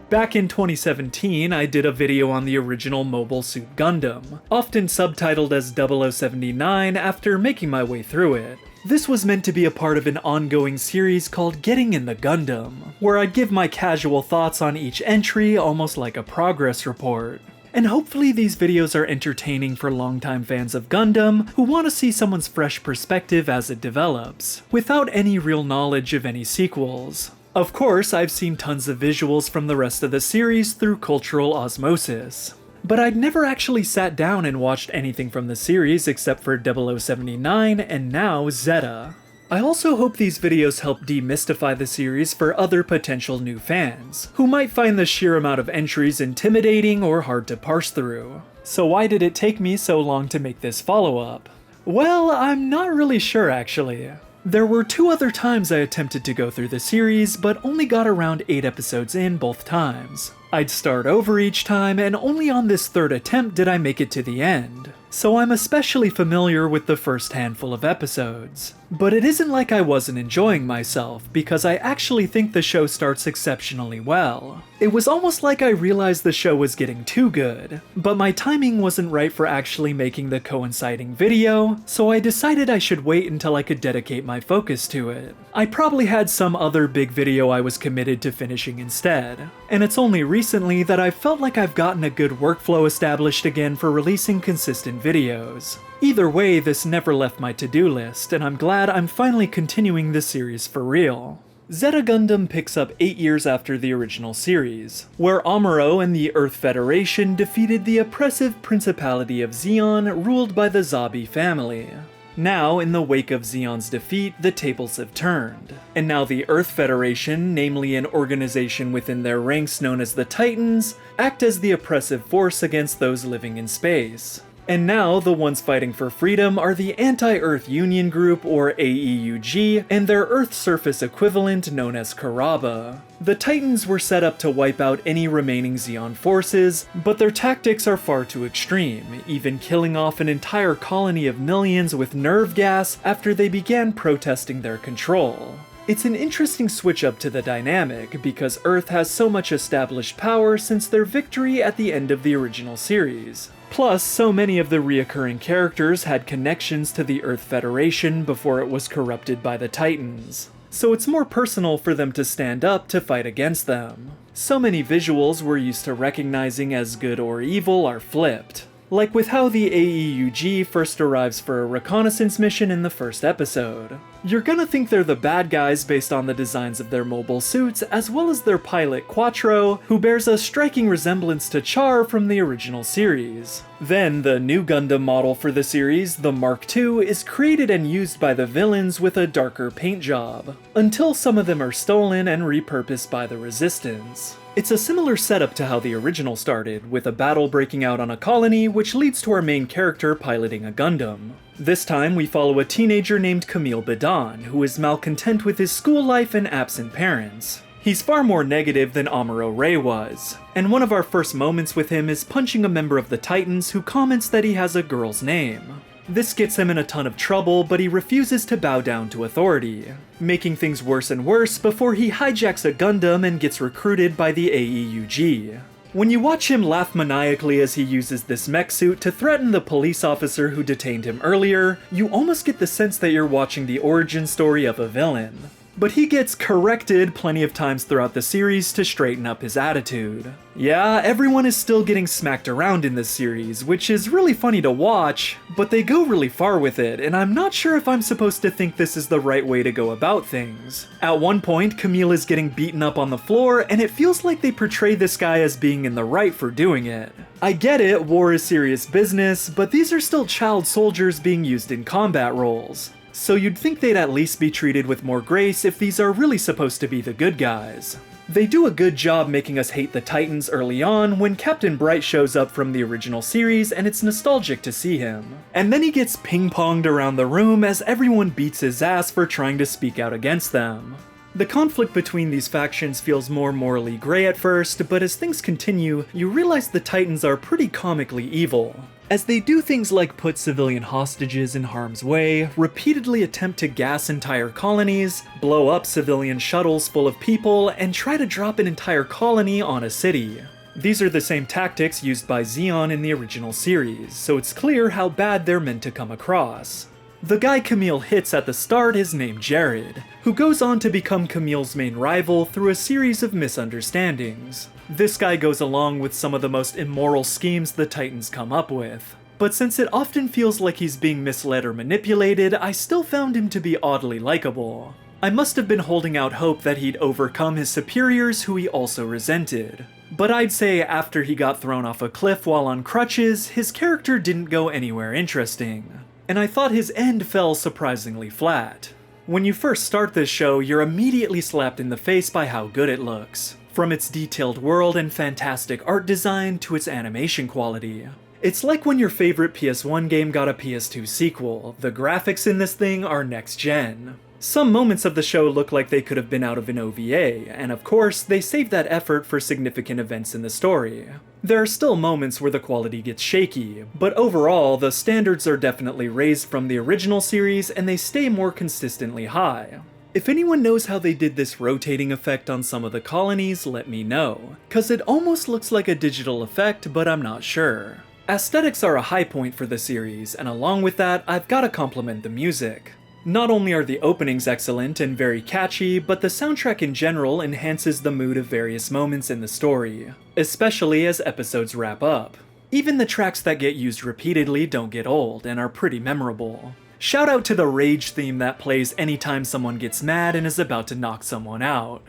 Back in 2017, I did a video on the original Mobile Suit Gundam, often subtitled as 0079 after making my way through it. This was meant to be a part of an ongoing series called Getting in the Gundam, where I'd give my casual thoughts on each entry almost like a progress report. And hopefully these videos are entertaining for longtime fans of Gundam who want to see someone's fresh perspective as it develops, without any real knowledge of any sequels. Of course, I've seen tons of visuals from the rest of the series through cultural osmosis, but I'd never actually sat down and watched anything from the series except for 0079 and now Zeta. I also hope these videos help demystify the series for other potential new fans, who might find the sheer amount of entries intimidating or hard to parse through. So why did it take me so long to make this follow-up? Well, I'm not really sure actually. There were 2 other times I attempted to go through the series, but only got around 8 episodes in both times. I'd start over each time, and only on this 3rd attempt did I make it to the end. So I'm especially familiar with the first handful of episodes. But it isn't like I wasn't enjoying myself, because I actually think the show starts exceptionally well. It was almost like I realized the show was getting too good, but my timing wasn't right for actually making the coinciding video, so I decided I should wait until I could dedicate my focus to it. I probably had some other big video I was committed to finishing instead, and it's only recently that I've felt like I've gotten a good workflow established again for releasing consistent videos. Either way, this never left my to-do list, and I'm glad I'm finally continuing this series for real. Zeta Gundam picks up 8 years after the original series, where Amuro and the Earth Federation defeated the oppressive Principality of Zeon ruled by the Zabi family. Now, in the wake of Zeon's defeat, the tables have turned, and now the Earth Federation, namely an organization within their ranks known as the Titans, act as the oppressive force against those living in space. And now, the ones fighting for freedom are the Anti-Earth Union Group, or AEUG, and their Earth surface equivalent known as Karaba. The Titans were set up to wipe out any remaining Zeon forces, but their tactics are far too extreme, even killing off an entire colony of millions with nerve gas after they began protesting their control. It's an interesting switch up to the dynamic, because Earth has so much established power since their victory at the end of the original series. Plus, so many of the reoccurring characters had connections to the Earth Federation before it was corrupted by the Titans, so it's more personal for them to stand up to fight against them. So many visuals we're used to recognizing as good or evil are flipped, like with how the AEUG first arrives for a reconnaissance mission in the first episode. You're gonna think they're the bad guys based on the designs of their mobile suits, as well as their pilot Quattro, who bears a striking resemblance to Char from the original series. Then, the new Gundam model for the series, the Mark II, is created and used by the villains with a darker paint job, until some of them are stolen and repurposed by the Resistance. It's a similar setup to how the original started, with a battle breaking out on a colony, which leads to our main character piloting a Gundam. This time, we follow a teenager named Kamille, who is malcontent with his school life and absent parents. He's far more negative than Amuro Ray was, and one of our first moments with him is punching a member of the Titans who comments that he has a girl's name. This gets him in a ton of trouble, but he refuses to bow down to authority, making things worse and worse before he hijacks a Gundam and gets recruited by the AEUG. When you watch him laugh maniacally as he uses this mech suit to threaten the police officer who detained him earlier, you almost get the sense that you're watching the origin story of a villain. But he gets corrected plenty of times throughout the series to straighten up his attitude. Yeah, everyone is still getting smacked around in this series, which is really funny to watch, but they go really far with it, and I'm not sure if I'm supposed to think this is the right way to go about things. At one point, Kamille is getting beaten up on the floor, and it feels like they portray this guy as being in the right for doing it. I get it, war is serious business, but these are still child soldiers being used in combat roles. So you'd think they'd at least be treated with more grace if these are really supposed to be the good guys. They do a good job making us hate the Titans early on when Captain Bright shows up from the original series, and it's nostalgic to see him. And then he gets ping-ponged around the room as everyone beats his ass for trying to speak out against them. The conflict between these factions feels more morally gray at first, but as things continue, you realize the Titans are pretty comically evil. as they do things like put civilian hostages in harm's way, repeatedly attempt to gas entire colonies, blow up civilian shuttles full of people, and try to drop an entire colony on a city. These are the same tactics used by Zeon in the original series, so it's clear how bad they're meant to come across. The guy Kamille hits at the start is named Jared, who goes on to become Camille's main rival through a series of misunderstandings. This guy goes along with some of the most immoral schemes the Titans come up with, but since it often feels like he's being misled or manipulated, I still found him to be oddly likable. I must have been holding out hope that he'd overcome his superiors who he also resented. But I'd say after he got thrown off a cliff while on crutches, his character didn't go anywhere interesting. And I thought his end fell surprisingly flat. When you first start this show, you're immediately slapped in the face by how good it looks, from its detailed world and fantastic art design to its animation quality. It's like when your favorite PS1 game got a PS2 sequel. The graphics in this thing are next gen. Some moments of the show look like they could have been out of an OVA, and of course, they save that effort for significant events in the story. There are still moments where the quality gets shaky, but overall, the standards are definitely raised from the original series and they stay more consistently high. If anyone knows how they did this rotating effect on some of the colonies, let me know, cause it almost looks like a digital effect, but I'm not sure. Aesthetics are a high point for the series, and along with that, I've gotta compliment the music. Not only are the openings excellent and very catchy, but the soundtrack in general enhances the mood of various moments in the story, especially as episodes wrap up. Even the tracks that get used repeatedly don't get old and are pretty memorable. Shout out to the rage theme that plays anytime someone gets mad and is about to knock someone out.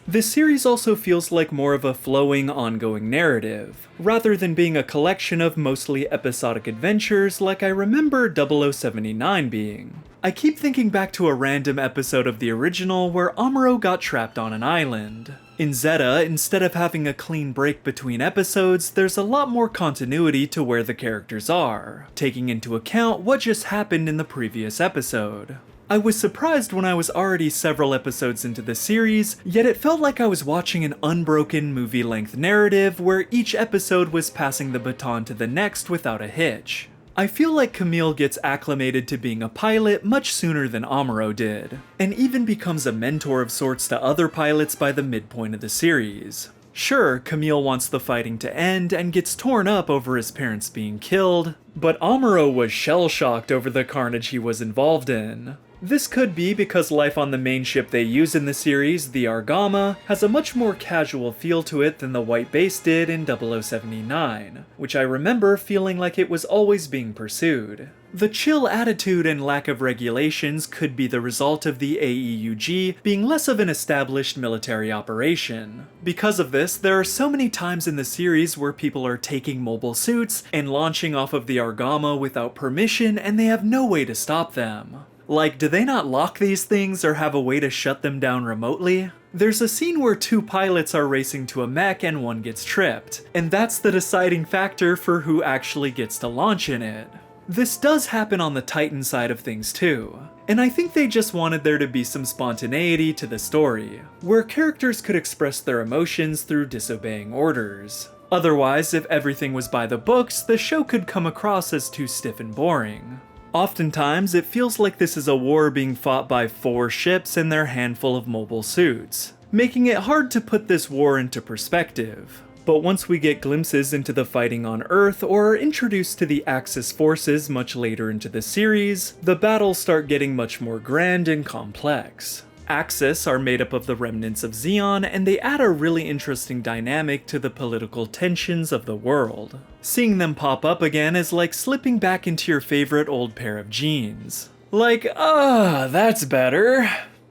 This series also feels like more of a flowing, ongoing narrative, rather than being a collection of mostly episodic adventures like I remember 0079 being. I keep thinking back to a random episode of the original where Amuro got trapped on an island. In Zeta, instead of having a clean break between episodes, there's a lot more continuity to where the characters are, taking into account what just happened in the previous episode. I was surprised when I was already several episodes into the series, yet it felt like I was watching an unbroken movie-length narrative where each episode was passing the baton to the next without a hitch. I feel like Kamille gets acclimated to being a pilot much sooner than Amuro did, and even becomes a mentor of sorts to other pilots by the midpoint of the series. Sure, Kamille wants the fighting to end and gets torn up over his parents being killed, but Amuro was shell-shocked over the carnage he was involved in. This could be because life on the main ship they use in the series, the Argama, has a much more casual feel to it than the white base did in 0079, which I remember feeling like it was always being pursued. The chill attitude and lack of regulations could be the result of the AEUG being less of an established military operation. Because of this, there are so many times in the series where people are taking mobile suits and launching off of the Argama without permission and they have no way to stop them. Like, do they not lock these things or have a way to shut them down remotely? There's a scene where two pilots are racing to a mech and one gets tripped, and that's the deciding factor for who actually gets to launch in it. This does happen on the Titan side of things too, and I think they just wanted there to be some spontaneity to the story, where characters could express their emotions through disobeying orders. Otherwise, if everything was by the books, the show could come across as too stiff and boring. Oftentimes, it feels like this is a war being fought by 4 ships and their handful of mobile suits, making it hard to put this war into perspective. But once we get glimpses into the fighting on Earth or are introduced to the Axis forces much later into the series, the battles start getting much more grand and complex. Axis are made up of the remnants of Zeon, and they add a really interesting dynamic to the political tensions of the world. Seeing them pop up again is like slipping back into your favorite old pair of jeans. Like, that's better.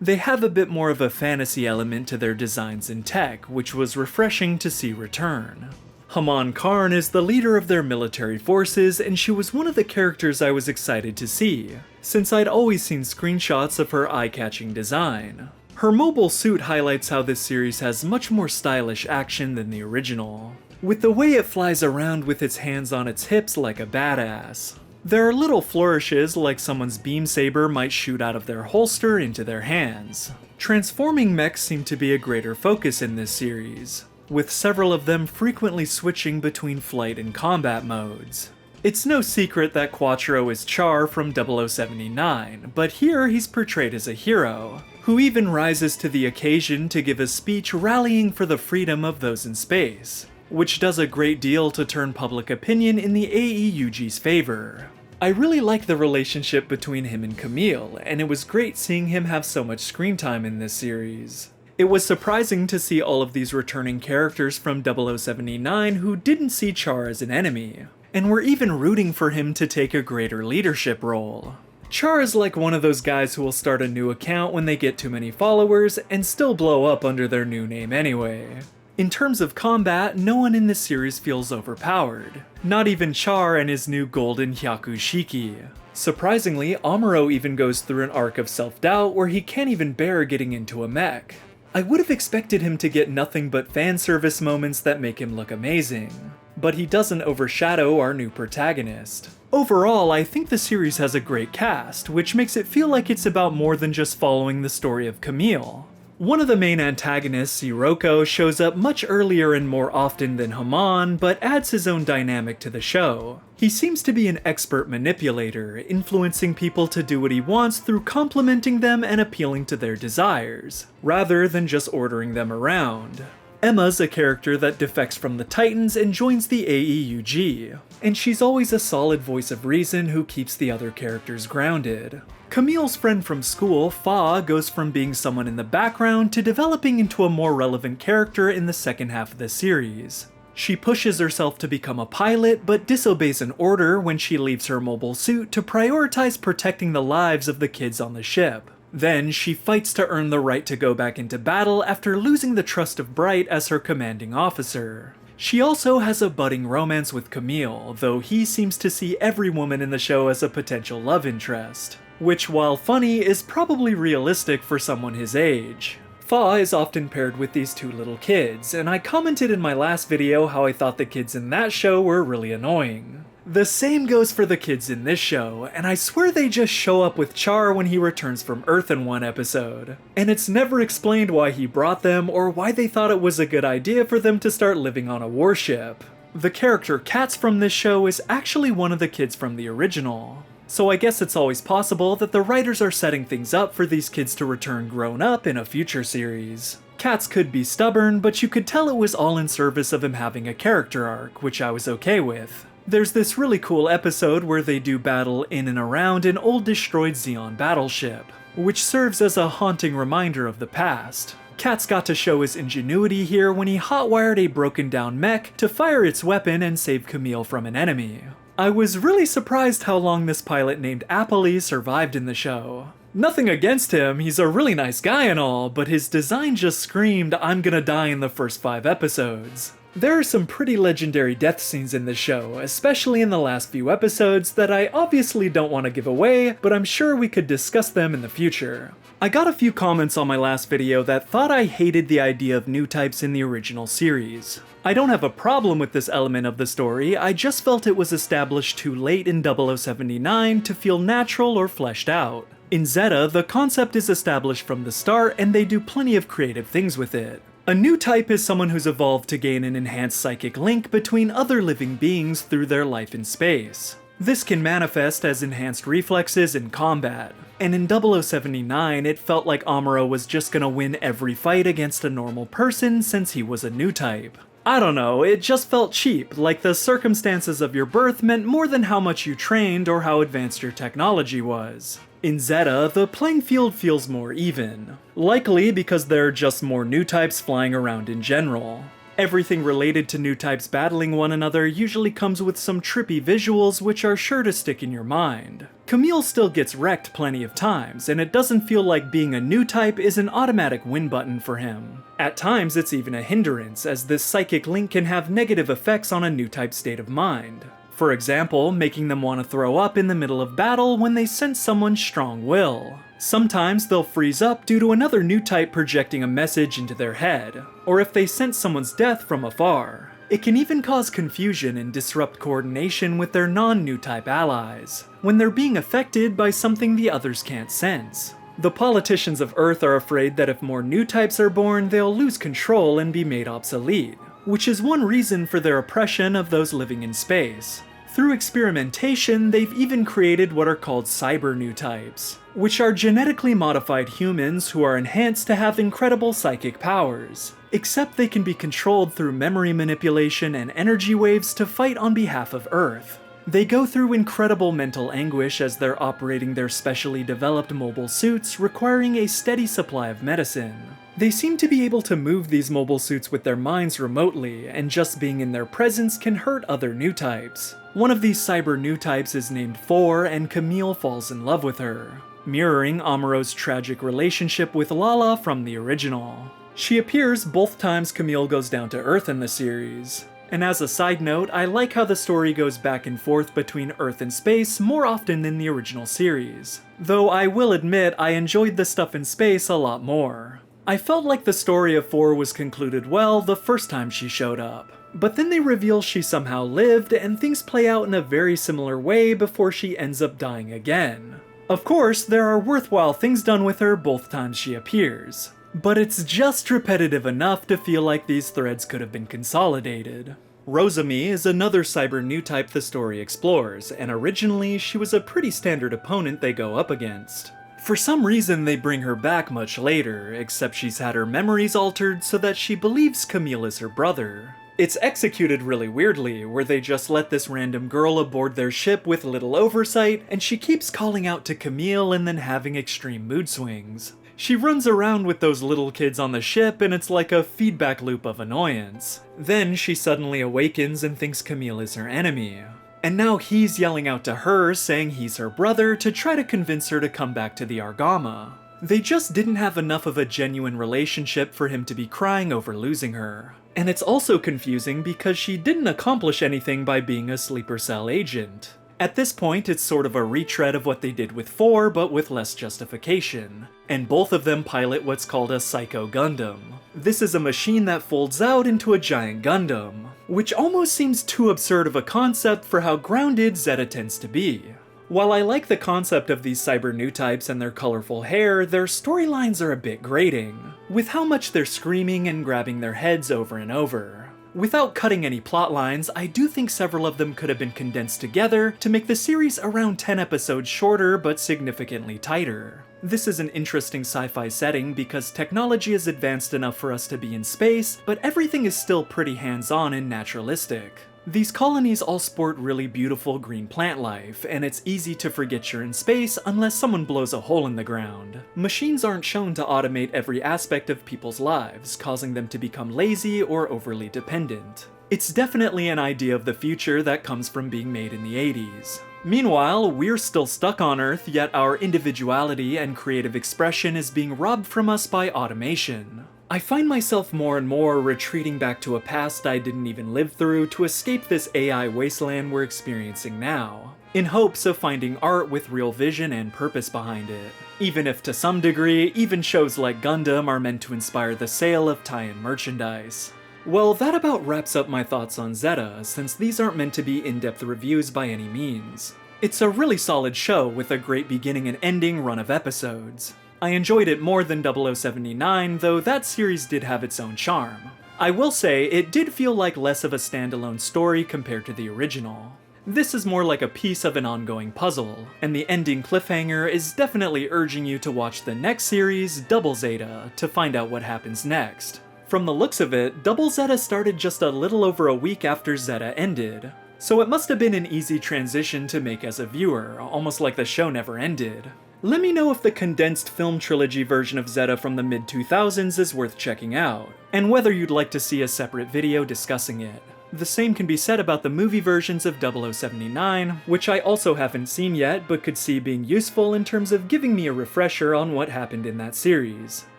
They have a bit more of a fantasy element to their designs and tech, which was refreshing to see return. Haman Karn is the leader of their military forces, and she was one of the characters I was excited to see, since I'd always seen screenshots of her eye-catching design. Her mobile suit highlights how this series has much more stylish action than the original, with the way it flies around with its hands on its hips like a badass. There are little flourishes like someone's beam saber might shoot out of their holster into their hands. Transforming mechs seem to be a greater focus in this series, with several of them frequently switching between flight and combat modes. It's no secret that Quattro is Char from 0079, but here he's portrayed as a hero, who even rises to the occasion to give a speech rallying for the freedom of those in space, which does a great deal to turn public opinion in the AEUG's favor. I really like the relationship between him and Kamille, and it was great seeing him have so much screen time in this series. It was surprising to see all of these returning characters from 0079 who didn't see Char as an enemy, and were even rooting for him to take a greater leadership role. Char is like one of those guys who will start a new account when they get too many followers and still blow up under their new name anyway. In terms of combat, no one in this series feels overpowered. Not even Char and his new golden Hyakushiki. Surprisingly, Amuro even goes through an arc of self-doubt where he can't even bear getting into a mech. I would have expected him to get nothing but fan service moments that make him look amazing, but he doesn't overshadow our new protagonist. Overall, I think the series has a great cast, which makes it feel like it's about more than just following the story of Kamille. One of the main antagonists, Sirocco, shows up much earlier and more often than Haman, but adds his own dynamic to the show. He seems to be an expert manipulator, influencing people to do what he wants through complimenting them and appealing to their desires, rather than just ordering them around. Emma's a character that defects from the Titans and joins the AEUG, and she's always a solid voice of reason who keeps the other characters grounded. Kamille's friend from school, Fa, goes from being someone in the background to developing into a more relevant character in the second half of the series. She pushes herself to become a pilot, but disobeys an order when she leaves her mobile suit to prioritize protecting the lives of the kids on the ship. Then, she fights to earn the right to go back into battle after losing the trust of Bright as her commanding officer. She also has a budding romance with Kamille, though he seems to see every woman in the show as a potential love interest, which, while funny, is probably realistic for someone his age. Fa is often paired with these two little kids, and I commented in my last video how I thought the kids in that show were really annoying. The same goes for the kids in this show, and I swear they just show up with Char when he returns from Earth in one episode. And it's never explained why he brought them or why they thought it was a good idea for them to start living on a warship. The character Katz from this show is actually one of the kids from the original. So I guess it's always possible that the writers are setting things up for these kids to return grown up in a future series. Katz could be stubborn, but you could tell it was all in service of him having a character arc, which I was okay with. There's this really cool episode where they do battle in and around an old destroyed Xeon battleship, which serves as a haunting reminder of the past. Katz got to show his ingenuity here when he hotwired a broken down mech to fire its weapon and save Kamille from an enemy. I was really surprised how long this pilot named Apolly survived in the show. Nothing against him, he's a really nice guy and all, but his design just screamed, "I'm gonna die in the first 5 episodes." There are some pretty legendary death scenes in the show, especially in the last few episodes, that I obviously don't want to give away, but I'm sure we could discuss them in the future. I got a few comments on my last video that thought I hated the idea of new types in the original series. I don't have a problem with this element of the story, I just felt it was established too late in 0079 to feel natural or fleshed out. In Zeta, the concept is established from the start and they do plenty of creative things with it. A new type is someone who's evolved to gain an enhanced psychic link between other living beings through their life in space. This can manifest as enhanced reflexes in combat, and in 0079 it felt like Amuro was just gonna win every fight against a normal person since he was a new type. I don't know, it just felt cheap, like the circumstances of your birth meant more than how much you trained or how advanced your technology was. In Zeta, the playing field feels more even, likely because there are just more new types flying around in general. Everything related to new types battling one another usually comes with some trippy visuals which are sure to stick in your mind. Kamille still gets wrecked plenty of times, and it doesn't feel like being a new type is an automatic win button for him. At times it's even a hindrance, as this psychic link can have negative effects on a new type's state of mind. For example, making them want to throw up in the middle of battle when they sense someone's strong will. Sometimes they'll freeze up due to another new type projecting a message into their head, or if they sense someone's death from afar. It can even cause confusion and disrupt coordination with their non-Newtype allies, when they're being affected by something the others can't sense. The politicians of Earth are afraid that if more Newtypes are born, they'll lose control and be made obsolete, which is one reason for their oppression of those living in space. Through experimentation, they've even created what are called cyber Newtypes, which are genetically modified humans who are enhanced to have incredible psychic powers, except they can be controlled through memory manipulation and energy waves to fight on behalf of Earth. They go through incredible mental anguish as they're operating their specially developed mobile suits, requiring a steady supply of medicine. They seem to be able to move these mobile suits with their minds remotely, and just being in their presence can hurt other Newtypes. One of these cyber Newtypes is named 4, and Kamille falls in love with her, mirroring Amuro's tragic relationship with Lala from the original. She appears both times Kamille goes down to Earth in the series. And as a side note, I like how the story goes back and forth between Earth and space more often than the original series. Though I will admit I enjoyed the stuff in space a lot more. I felt like the story of 4 was concluded well the first time she showed up. But then they reveal she somehow lived, and things play out in a very similar way before she ends up dying again. Of course, there are worthwhile things done with her both times she appears. But it's just repetitive enough to feel like these threads could have been consolidated. Rosami is another cyber Newtype the story explores, and originally she was a pretty standard opponent they go up against. For some reason they bring her back much later, except she's had her memories altered so that she believes Kamille is her brother. It's executed really weirdly, where they just let this random girl aboard their ship with little oversight, and she keeps calling out to Kamille and then having extreme mood swings. She runs around with those little kids on the ship, and it's like a feedback loop of annoyance. Then she suddenly awakens and thinks Kamille is her enemy. And now he's yelling out to her, saying he's her brother, to try to convince her to come back to the Argama. They just didn't have enough of a genuine relationship for him to be crying over losing her. And it's also confusing because she didn't accomplish anything by being a sleeper cell agent. At this point, it's sort of a retread of what they did with 4, but with less justification. And both of them pilot what's called a Psycho Gundam. This is a machine that folds out into a giant Gundam, which almost seems too absurd of a concept for how grounded Zeta tends to be. While I like the concept of these cyber Newtypes and their colorful hair, their storylines are a bit grating, with how much they're screaming and grabbing their heads over and over. Without cutting any plot lines, I do think several of them could have been condensed together to make the series around 10 episodes shorter but significantly tighter. This is an interesting sci-fi setting because technology is advanced enough for us to be in space, but everything is still pretty hands-on and naturalistic. These colonies all sport really beautiful green plant life, and it's easy to forget you're in space unless someone blows a hole in the ground. Machines aren't shown to automate every aspect of people's lives, causing them to become lazy or overly dependent. It's definitely an idea of the future that comes from being made in the 80s. Meanwhile, we're still stuck on Earth, yet our individuality and creative expression is being robbed from us by automation. I find myself more and more retreating back to a past I didn't even live through to escape this AI wasteland we're experiencing now, in hopes of finding art with real vision and purpose behind it. Even if to some degree, even shows like Gundam are meant to inspire the sale of tie-in merchandise. Well, that about wraps up my thoughts on Zeta, since these aren't meant to be in-depth reviews by any means. It's a really solid show with a great beginning and ending run of episodes. I enjoyed it more than 0079, though that series did have its own charm. I will say, it did feel like less of a standalone story compared to the original. This is more like a piece of an ongoing puzzle, and the ending cliffhanger is definitely urging you to watch the next series, Double Zeta, to find out what happens next. From the looks of it, Double Zeta started just a little over a week after Zeta ended, so it must have been an easy transition to make as a viewer, almost like the show never ended. Let me know if the condensed film trilogy version of Zeta from the mid-2000s is worth checking out, and whether you'd like to see a separate video discussing it. The same can be said about the movie versions of 0079, which I also haven't seen yet but could see being useful in terms of giving me a refresher on what happened in that series.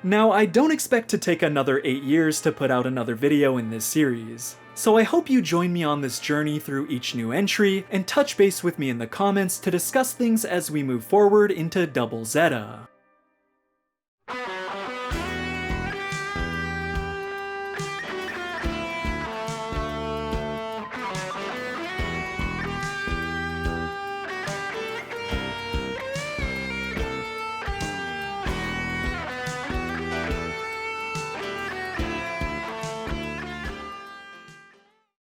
Now, I don't expect to take another 8 years to put out another video in this series, so I hope you join me on this journey through each new entry and touch base with me in the comments to discuss things as we move forward into Double Zeta.